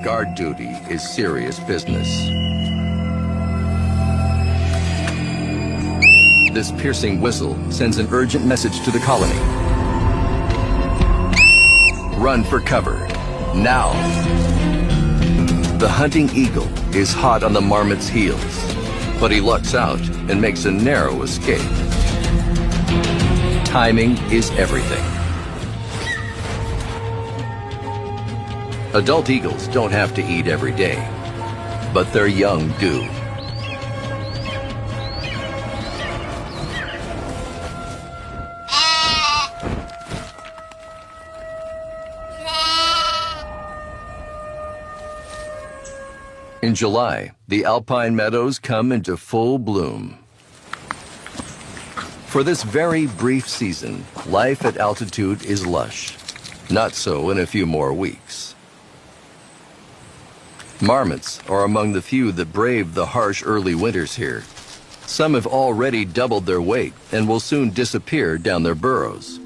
guard duty is serious business. This piercing whistle sends an urgent message to the colony. Run for cover, now. The hunting eagle is hot on the marmot's heels, but he lucks out and makes a narrow escape. Timing is everything. Adult eagles don't have to eat every day, but their young do. In July, the alpine meadows come into full bloom. For this very brief season, life at altitude is lush. Not so in a few more weeks. Marmots are among the few that brave the harsh early winters here. Some have already doubled their weight and will soon disappear down their burrows.